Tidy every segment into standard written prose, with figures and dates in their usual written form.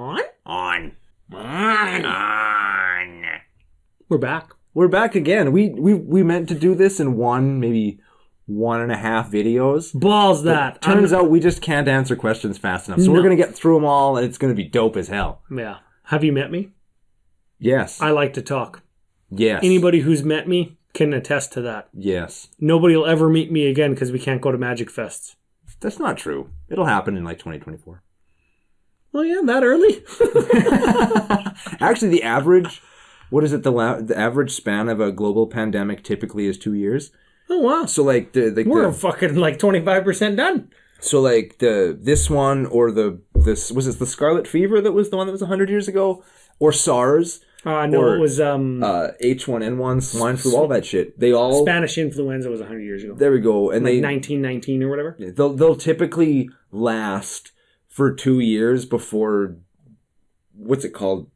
On. We're back. We're back again. We meant to do this in maybe 1.5 videos. Balls that. Turns out we just can't answer questions fast enough. So we're going to get through them all, and it's going to be dope as hell. Yeah. Have you met me? Yes. I like to talk. Yes. Anybody who's met me can attest to that. Yes. Nobody will ever meet me again because we can't go to Magic Fests. That's not true. It'll happen in like 2024. Oh yeah, that early? Actually, the average, what is it? The average span of a global pandemic typically is 2 years. Oh wow! So like we're fucking like 25% done. So like this one or this was it the Scarlet Fever that was the one that was 100 years ago, or SARS? No, it was H1N1, swine flu, all that shit. They all Spanish influenza was 100 years ago. There we go, and like 1919 or whatever. They'll typically last for 2 years before, what's it called?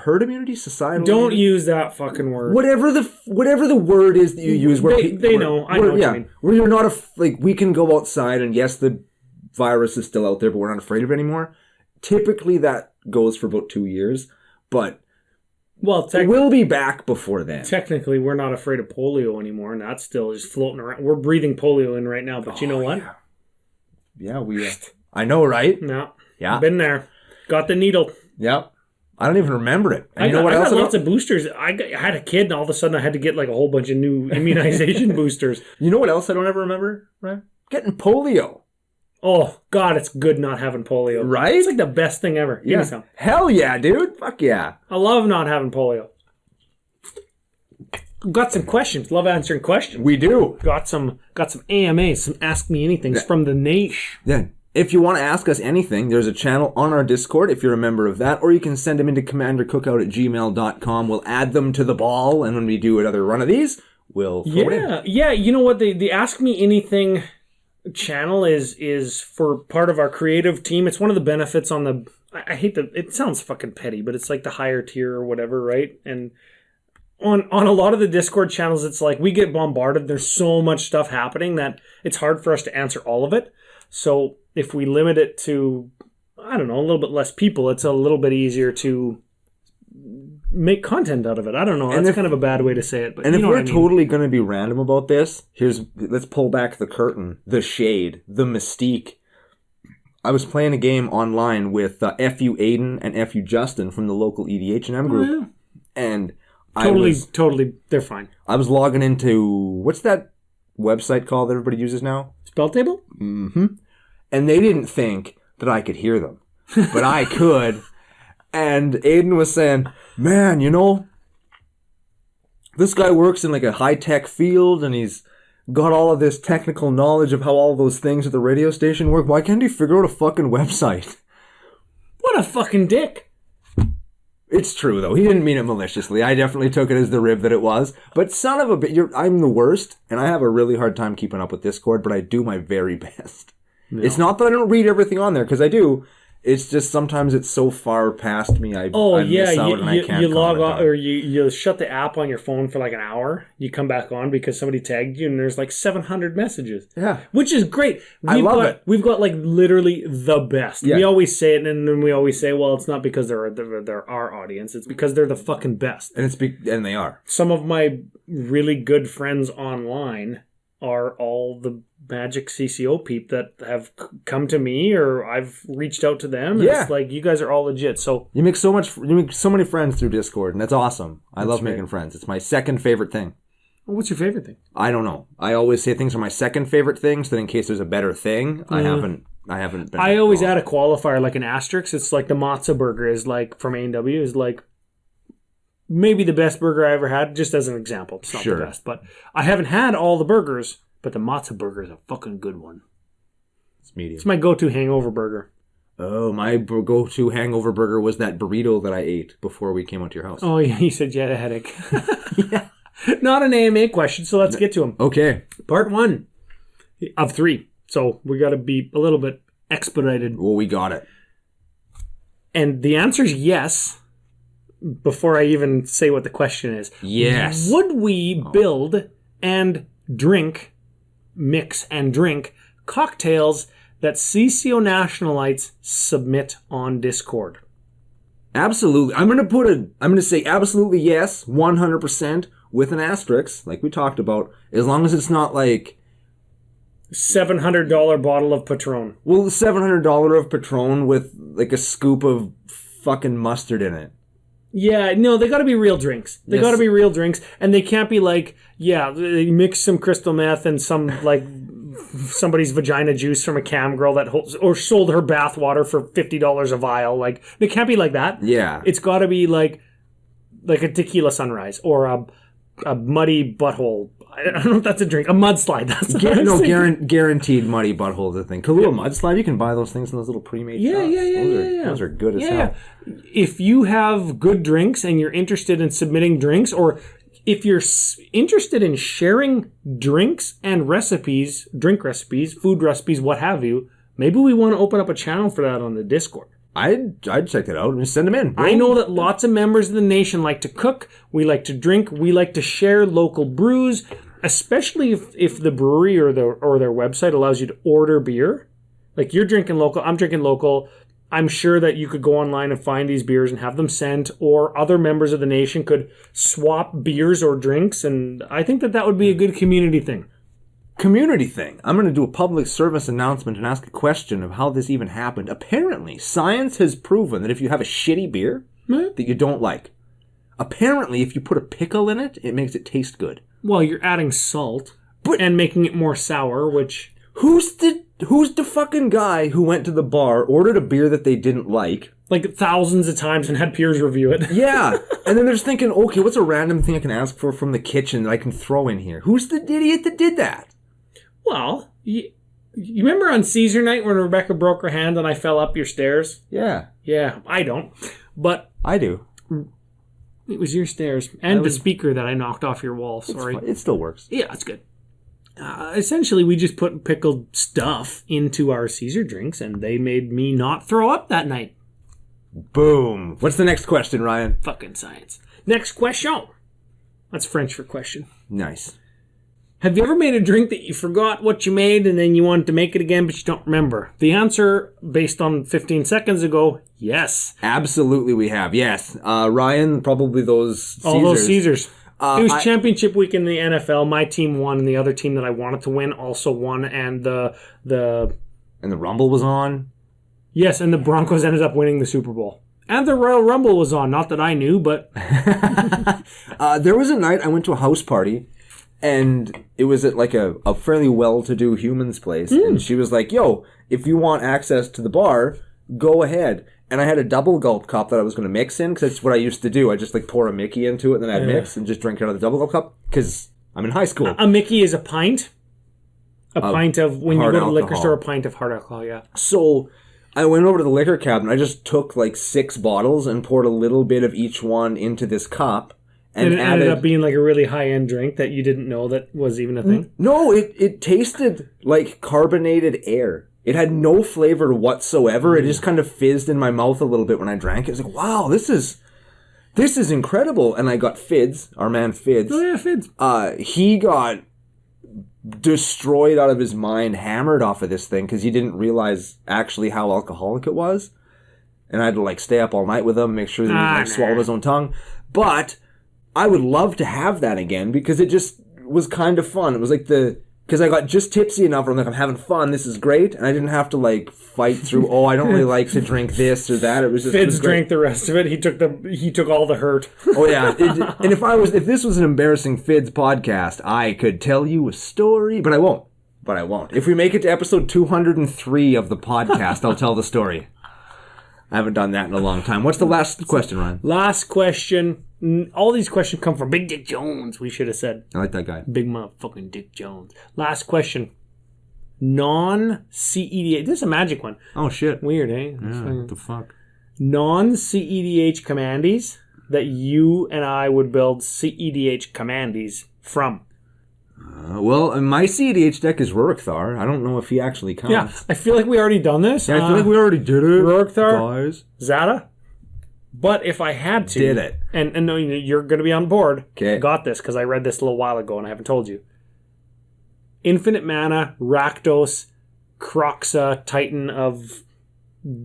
Herd immunity, societal. Don't immunity? Use that fucking word. Whatever the word is that you use, where they know. I know what you mean. Where you're not we can go outside and yes, the virus is still out there, but we're not afraid of it anymore. Typically, that goes for about 2 years, but we'll be back before then. Technically, we're not afraid of polio anymore, and that's still just floating around. We're breathing polio in right now, but you know what? Yeah, we. I know, right? No. Yeah. Been there. Got the needle. Yep. I don't even remember it. I got lots of boosters. I had a kid, and all of a sudden I had to get like a whole bunch of new immunization boosters. You know what else I don't ever remember, right? Getting polio. Oh, God, it's good not having polio. Right? It's like the best thing ever. Give me some. Hell yeah, dude. Fuck yeah. I love not having polio. Got some questions. Love answering questions. We do. Got some AMAs, some Ask Me Anythings from the nation. Yeah. If you want to ask us anything, there's a channel on our Discord if you're a member of that, or you can send them into commandercookout@gmail.com. We'll add them to the ball, and when we do another run of these, we'll throw it in. Yeah, you know what? The Ask Me Anything channel is for part of our creative team. It's one of the benefits on the... I hate it sounds fucking petty, but it's like the higher tier or whatever, right? And on a lot of the Discord channels, it's like we get bombarded. There's so much stuff happening that it's hard for us to answer all of it. So if we limit it to, I don't know, a little bit less people, it's a little bit easier to make content out of it. I don't know. That's kind of a bad way to say it. But and if we're totally going to be random about this, let's pull back the curtain, the shade, the mystique. I was playing a game online with FU Aiden and FU Justin from the local EDH&M group. Oh, yeah. And Totally, they're fine. I was logging into, what's that website called that everybody uses now? Spell Table? Mm-hmm. And they didn't think that I could hear them. But I could. And Aiden was saying, man, this guy works in like a high-tech field and he's got all of this technical knowledge of how all those things at the radio station work. Why can't he figure out a fucking website? What a fucking dick. It's true, though. He didn't mean it maliciously. I definitely took it as the rib that it was. But son of a bitch, I'm the worst, and I have a really hard time keeping up with Discord, but I do my very best. No. It's not that I don't read everything on there, because I do. It's just sometimes it's so far past me, I miss out and I can't you log on, or you shut the app on your phone for like an hour. You come back on because somebody tagged you, and there's like 700 messages. Yeah, which is great. I love it. We've got like literally the best. Yeah. We always say it, and then we always say, well, it's not because they're our audience. It's because they're the fucking best. And and they are. Some of my really good friends online are all the Magic CCO peep that have come to me, or I've reached out to them. Yeah. It's like, you guys are all legit. So you make so many friends through Discord, and that's awesome. I love making friends. It's my second favorite thing. Well, what's your favorite thing? I don't know. I always say things are my second favorite thing, so that in case there's a better thing, I haven't been. I always add a qualifier, like an asterisk. It's like the matzo burger is like, from A&W, is like maybe the best burger I ever had, just as an example. It's not the best, but I haven't had all the burgers. But the matzo burger is a fucking good one. It's medium. It's my go-to hangover burger. Oh, my go-to hangover burger was that burrito that I ate before we came out to your house. Oh, yeah, you said you had a headache. Yeah. Not an AMA question, so let's get to them. Okay. Part 1 of 3. So we got to be a little bit expedited. Well, we got it. And the answer is yes, before I even say what the question is. Yes. Would we build and mix and drink cocktails that CCO Nationalites submit on Discord? Absolutely. I'm going to say absolutely yes, 100% with an asterisk, like we talked about, as long as it's not like $700 bottle of Patron. well, $700 of Patron with like a scoop of fucking mustard in it. Yeah, no, they got to be real drinks. They got to be real drinks, and they can't be like, they mix some crystal meth and some like somebody's vagina juice from a cam girl that or sold her bath water for $50 a vial. Like, it can't be like that. Yeah. It's got to be like a tequila sunrise or a muddy butthole. I don't know if that's a drink. A mudslide. That's guaranteed muddy butthole is a thing. Kahlua mudslide, you can buy those things in those little pre-made shops. Yeah. Those are good as hell. If you have good drinks and you're interested in submitting drinks, or if you're interested in sharing drinks and recipes, drink recipes, food recipes, what have you, maybe we want to open up a channel for that on the Discord. I'd check it out and send them in. I know that lots of members of the nation like to cook. We like to drink. We like to share local brews, especially if the brewery or their website allows you to order beer. Like, you're drinking local, I'm drinking local. I'm sure that you could go online and find these beers and have them sent, or other members of the nation could swap beers or drinks, and I think that would be a good community thing. Community thing. I'm going to do a public service announcement and ask a question of how this even happened. Apparently, science has proven that if you have a shitty beer that you don't like, apparently if you put a pickle in it, it makes it taste good. Well, you're adding salt and making it more sour, which... Who's the fucking guy who went to the bar, ordered a beer that they didn't like thousands of times and had peers review it? Yeah. And then they're just thinking, okay, what's a random thing I can ask for from the kitchen that I can throw in here? Who's the idiot that did that? Well, you remember on Caesar night when Rebecca broke her hand and I fell up your stairs? Yeah. Yeah, I don't. But I do. It was your stairs. And the speaker that I knocked off your wall. Sorry. It still works. Yeah, it's good. Essentially, we just put pickled stuff into our Caesar drinks, and they made me not throw up that night. Boom. What's the next question, Ryan? Fucking science. Next question. That's French for question. Nice. Have you ever made a drink that you forgot what you made and then you wanted to make it again but you don't remember? The answer, based on 15 seconds ago, yes. Absolutely we have, yes. Ryan, probably those Caesars. All those Caesars. It was championship week in the NFL. My team won, and the other team that I wanted to win also won, and the And the Rumble was on? Yes, and the Broncos ended up winning the Super Bowl. And the Royal Rumble was on, not that I knew, but... There was a night I went to a house party, and it was at like a fairly well-to-do human's place. And she was like, yo, if you want access to the bar, go ahead. And I had a double gulp cup that I was going to mix in, because that's what I used to do. I just like pour a Mickey into it, and then I'd mix and just drink it out of the double gulp cup, because I'm in high school. A Mickey is a pint. A pint of, when you go to the liquor store, a pint of hard alcohol, yeah. So I went over to the liquor cabinet. I just took like 6 bottles and poured a little bit of each one into this cup. And it ended up being like a really high-end drink that you didn't know that was even a thing? No, it tasted like carbonated air. It had no flavor whatsoever. It just kind of fizzed in my mouth a little bit when I drank it. I was like, wow, this is incredible. And I got Fids, our man Fids. Oh, yeah, Fids. He got destroyed out of his mind, hammered off of this thing, because he didn't realize actually how alcoholic it was. And I had to like stay up all night with him, make sure that he like swallowed his own tongue. But I would love to have that again, because it just was kind of fun. It was like because I got just tipsy enough where I'm like, I'm having fun, this is great, and I didn't have to like fight through, I don't really like to drink this or that. It was just Fids drank the rest of it. He took all the hurt. Oh yeah. And if this was an embarrassing Fids podcast, I could tell you a story, but I won't. If we make it to episode 203 of the podcast, I'll tell the story. I haven't done that in a long time. What's the last question, Ryan? Last question. All these questions come from Big Dick Jones, we should have said. I like that guy. Big motherfucking Dick Jones. Last question. Non-CEDH. This is a magic one. Oh, shit. Weird, eh? Yeah, what the fuck? Non-CEDH commandees that you and I would build CEDH commandees from. Well, my CEDH deck is Rurikthar. I don't know if he actually counts. Yeah, I feel like we already done this. Yeah, I feel like we already did it. Rurikthar, guys. Zata. But if I had to... Did it. And no, you're going to be on board. Okay. Got this, because I read this a little while ago and I haven't told you. Infinite mana, Rakdos, Kroxa, Titan of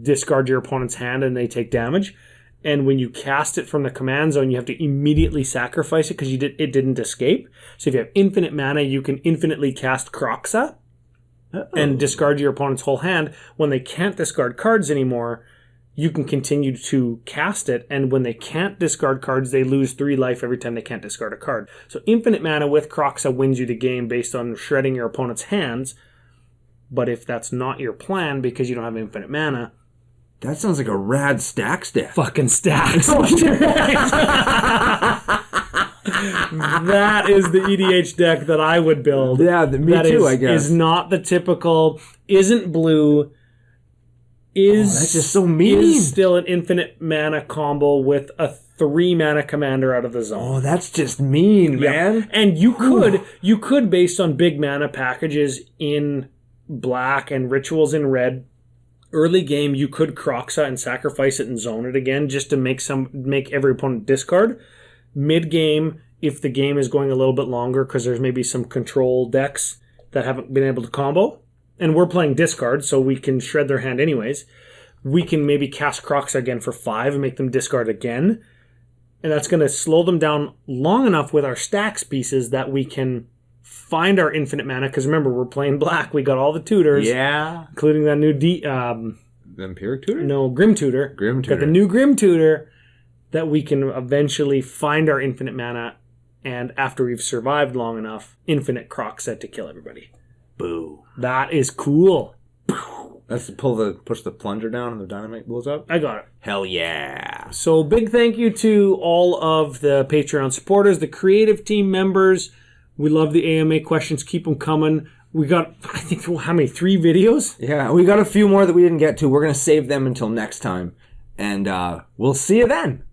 discard your opponent's hand and they take damage. And when you cast it from the command zone, you have to immediately sacrifice it because it didn't escape. So if you have infinite mana, you can infinitely cast Kroxa and discard your opponent's whole hand. When they can't discard cards anymore, you can continue to cast it. And when they can't discard cards, they lose 3 life every time they can't discard a card. So infinite mana with Kroxa wins you the game based on shredding your opponent's hands. But if that's not your plan because you don't have infinite mana, that sounds like a rad stacks deck. Fucking stacks. That is the EDH deck that I would build. Yeah, me too, I guess. Is not the typical, isn't blue, that's just so mean. Is still an infinite mana combo with a 3 mana commander out of the zone. Oh, that's just mean, man. And you could, based on big mana packages in black and rituals in red, early game, you could Kroxa and sacrifice it and zone it again just to make every opponent discard. Mid game, if the game is going a little bit longer because there's maybe some control decks that haven't been able to combo, and we're playing discard, so we can shred their hand anyways, we can maybe cast Kroxa again for 5 and make them discard again. And that's going to slow them down long enough with our stacks pieces that we can find our infinite mana, because remember, we're playing black. We got all the tutors. Yeah. Including that new Vampiric Tutor? No, Grim Tutor. Grim Tutor. Got the new Grim Tutor that we can eventually find our infinite mana, and after we've survived long enough, infinite Kroxa to kill everybody. Boo. That is cool. That's push the plunger down and the dynamite blows up? I got it. Hell yeah. So big thank you to all of the Patreon supporters, the creative team members. We love the AMA questions. Keep them coming. We got, I think, how many? 3 videos? Yeah, we got a few more that we didn't get to. We're going to save them until next time. And we'll see you then.